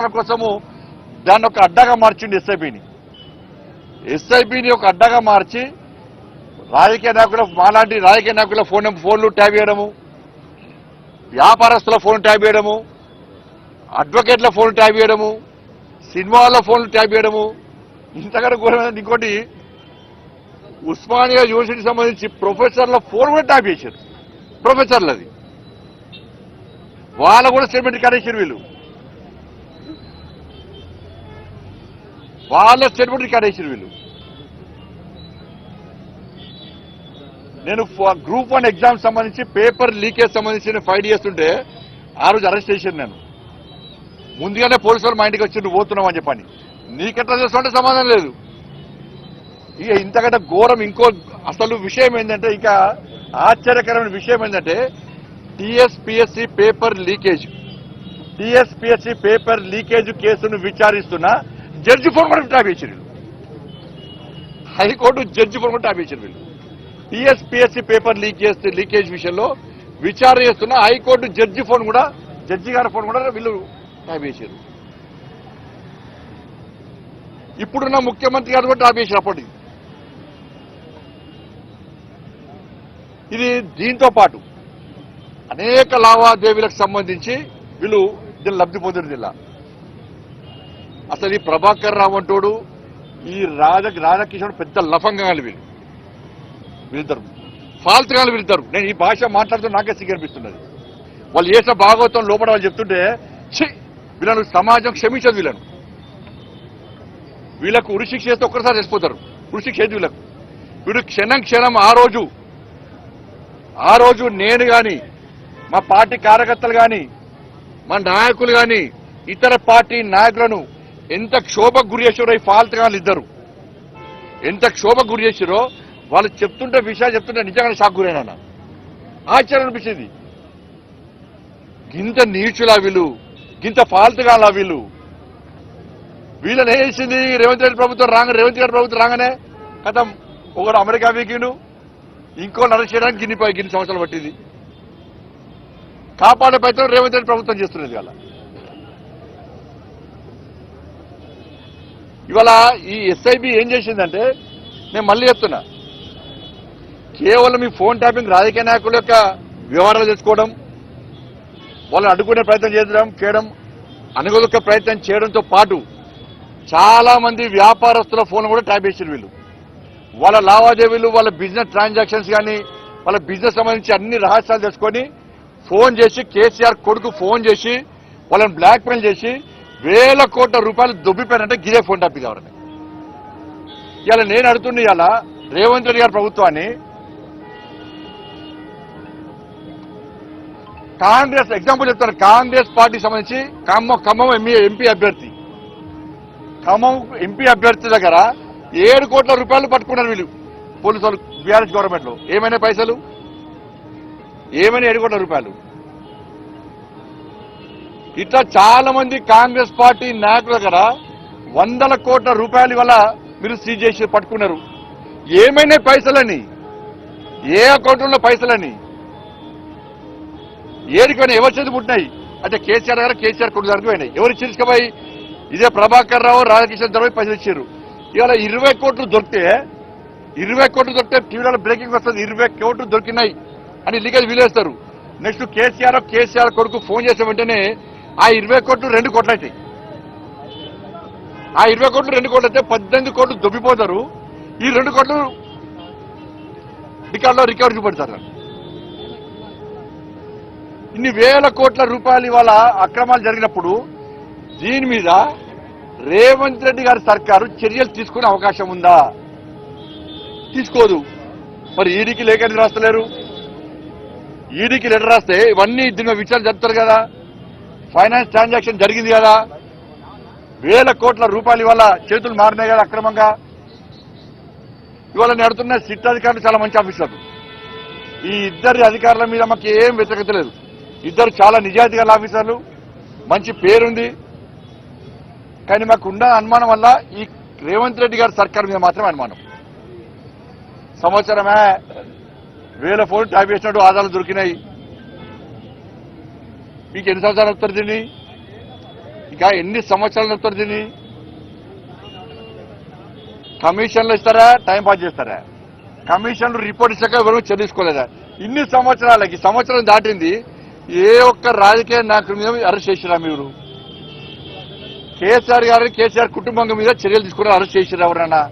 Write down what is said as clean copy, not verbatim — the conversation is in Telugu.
కోసము దాన్ని ఒక అడ్డాగా మార్చింది ఎస్ఐబిని ఒక అడ్డాగా మార్చి రాజకీయ నాయకుల మాలాంటి రాజకీయ నాయకుల ఫోన్లు ట్యాబ్ చేయడము, వ్యాపారస్తుల ఫోన్ ట్యాబ్ చేయడము, అడ్వకేట్ల ఫోన్ ట్యాబ్ చేయడము, సినిమాల ఫోన్లు ట్యాబ్ చేయడము. ఇంతకన్నా ఘోరమైన ఇంకోటి ఉస్మానియా యూనివర్సిటీకి సంబంధించి ప్రొఫెసర్ల ఫోన్ కూడా ట్యాబ్ చేశారు. ప్రొఫెసర్లది వాళ్ళ కూడా స్టేట్మెంట్ కడేశారు. వాళ్ళ స్టేట్మెంట్ కడేశారు. నేను గ్రూప్ 1 ఎగ్జామ్ సంబంధించి పేపర్ లీకేజ్ సంబంధించి ఫైట్ చేస్తుంటే ఆ రోజు అరెస్ట్ చేశాను. నేను ముందుగానే పోలీసు వాళ్ళు మా ఇంటికి వచ్చి నువ్వు పోతున్నావు అని చెప్పని. నీకెట్లా చేస్తుంటే సమాధానం లేదు. ఇక ఇంతకంటే ఘోరం ఇంకో అసలు విషయం ఏంటంటే, ఇంకా ఆశ్చర్యకరమైన విషయం ఏంటంటే టీఎస్పీఎస్సీ పేపర్ లీకేజ్ కేసును విచారిస్తున్న జడ్జి ఫోన్ కూడా ట్యాప్ చేశారు. హైకోర్టు జడ్జి ఫోన్ కూడా ట్యాప్ చేశారు. టీఎస్పీఎస్సీ పేపర్ లీకేజ్ విషయంలో విచారణ చేస్తున్న హైకోర్టు జడ్జి గారి ఫోన్ కూడా వీళ్ళు ట్యాప్ చేశారు. ఇప్పుడున్న ముఖ్యమంత్రి గారు కూడా ట్యాప్ చేశారు అప్పటికి. ఇది దీంతో పాటు అనేక లావాదేవీలకు సంబంధించి వీళ్ళు దీన్ని లబ్ధి పొందిన జిల్లా. అసలు ఈ ప్రభాకర్ రావు అంటోడు, ఈ రాధాకిషోర్ పెద్ద లఫంగాలు వీళ్ళిద్దరు ఫాల్తుగాలు వీళ్ళిద్దరు. నేను ఈ భాష మాట్లాడుతూ నాకే సిగ్గనిపిస్తున్నది. వాళ్ళు చేసిన భాగవతం లోపల వాళ్ళు చెప్తుంటే వీళ్ళను సమాజం క్షమించదు. వీళ్ళకు ఉరిశిక్ష చేస్తే ఒక్కసారి చచ్చిపోతారు. ఉరిశిక్ష ఏది వీడు క్షణం ఆ రోజు నేను కానీ మా పార్టీ కార్యకర్తలు కానీ మా నాయకులు కానీ ఇతర పార్టీ నాయకులను ఎంత క్షోభకు గురి చేశారో ఈ ఫాల్తుగాళ్ళు ఇద్దరు ఎంత క్షోభకు గురి చేశారో వాళ్ళు చెప్తుంటే విషయాలు చెప్తుంటే నిజంగానే షాక్ గురైనా. ఆశ్చర్యం అనిపించింది. గింత నీచులా గింత ఫాల్తుగాళ్ళ వీళ్ళని ఏం చేసింది రేవంత్ రెడ్డి ప్రభుత్వం రాగానే కథం ఒకడు అమెరికా వీకిండు, ఇంకో అరెస్ట్ చేయడానికి గిన్ని సంవత్సరాలు పట్టింది. కాపాడే ప్రయత్నం రేవంత్ రెడ్డి ప్రభుత్వం చేస్తున్నది. ఇవాళ ఈ ఎస్ఐబి ఏం చేసిందంటే, నేను మళ్ళీ చెప్తున్నా, కేవలం ఈ ఫోన్ ట్యాపింగ్ రాజకీయ నాయకుల యొక్క వ్యవహారాలు తెచ్చుకోవడం, వాళ్ళని అడ్డుకునే ప్రయత్నం చేయడం, అనుగొదొక్క ప్రయత్నం చేయడంతో పాటు చాలా మంది వ్యాపారస్తుల ఫోన్ కూడా ట్యాప్ చేశారు. వాళ్ళ లావాదేవీలు, వాళ్ళ బిజినెస్ ట్రాన్సాక్షన్స్ కానీ వాళ్ళ బిజినెస్ సంబంధించి అన్ని రహస్యాలు తెలుసుకొని ఫోన్ చేసి కేసీఆర్ కొడుకు ఫోన్ చేసి వాళ్ళని బ్లాక్ మెయిల్ చేసి వేల కోట్ల రూపాయలు దొబ్బిపోయారంటే గిరే ఫోన్ ట్యాపింగ్ కావాలని. ఇవాళ నేను అడుగుతున్నా, ఇవాళ రేవంత్ రెడ్డి గారి ప్రభుత్వాన్ని కాంగ్రెస్ ఎగ్జాంపుల్ చెప్తాను. కాంగ్రెస్ పార్టీకి సంబంధించి ఖమ్మం ఎంపీ అభ్యర్థి దగ్గర 7 కోట్ల రూపాయలు పట్టుకున్నారు వీళ్ళు పోలీసు వాళ్ళు బీఆర్ఎస్ గవర్నమెంట్ లో. ఏమైనా పైసలు 7 కోట్ల రూపాయలు. ఇట్లా చాలా మంది కాంగ్రెస్ పార్టీ నాయకుల దగ్గర 100ల కోట్ల రూపాయలు వల్ల మీరు సీజ్ చేసి పట్టుకున్నారు. ఏమైనా పైసలని, ఏ అకౌంట్లో పైసలని, ఏడికైనా ఎవరి చేతి పుట్టినాయి అంటే కేసీఆర్ గారు కేసీఆర్ కొడుకు దగ్గరికి పోయినాయి. ఎవరు చిరుసుకపోయి ఇదే ప్రభాకర్ రావు రాధాకిషన్ దగ్గర పైసలు ఇచ్చారు. ఇవాళ 20 కోట్లు దొరికితే టీవీలో బ్రేకింగ్ వస్తుంది. 20 కోట్లు దొరికినాయి అని లీగల్ వీలేస్తారు. నెక్స్ట్ కేసీఆర్ కొడుకు ఫోన్ చేసే వెంటనే ఆ 20 కోట్లు 2 కోట్లు అవుతాయి. ఆ 20 కోట్లు 2 కోట్లు అయితే 18 కోట్లు దొబ్బిపోతారు. ఈ 2 కోట్లు రికార్డులో రికవర్ చూపెడతారు. ఇన్ని వేల కోట్ల రూపాయలు ఇవాళ అక్రమాలు జరిగినప్పుడు దీని మీద రేవంత్ రెడ్డి గారి సర్కారు చర్యలు తీసుకునే అవకాశం ఉందా? తీసుకోదు. మరి ఈడీకి లేఖ రాస్తలేరు. ఈడీకి లెటర్ రాస్తే ఇవన్నీ దీని విచారణ జరుపుతారు కదా. ఫైనాన్స్ ట్రాన్సాక్షన్ జరిగింది కదా, వేల కోట్ల రూపాయలు ఇవాళ చేతులు మారినాయి కదా అక్రమంగా. ఇవాళ నడుతున్న సిట్ అధికారులు చాలా మంచి ఆఫీసర్లు. ఈ ఇద్దరి అధికారుల మీద మాకు ఏం వ్యతిరేకత లేదు. ఇద్దరు చాలా నిజాయితీ గల ఆఫీసర్లు, మంచి పేరుంది. కానీ మాకున్న అనుమానం వల్ల ఈ రేవంత్ రెడ్డి గారి సర్కార్ మీద మాత్రమే అనుమానం. సంవత్సరమే 1000 ఫోన్లు ట్యాప్ చేసినట్టు ఆధారాలు దొరికినాయి. మీకు ఎన్ని సంవత్సరాలు వస్తారు దీన్ని? ఇంకా ఎన్ని సంవత్సరాలు నడుపుతారు దీన్ని? కమిషన్లు ఇస్తారా, టైం పాస్ చేస్తారా? కమిషన్లు రిపోర్ట్ ఇచ్చాక ఎవరు చెల్లించుకోలేదా? ఇన్ని సంవత్సరాలకి సంవత్సరం దాటింది, ఏ ఒక్క రాజకీయ నాయకుల మీద అరెస్ట్ చేసిరా మీరు? కేసీఆర్ గారిని, కేసీఆర్ కుటుంబం మీద చర్యలు తీసుకుని అరెస్ట్ చేసిరా ఎవరన్నా?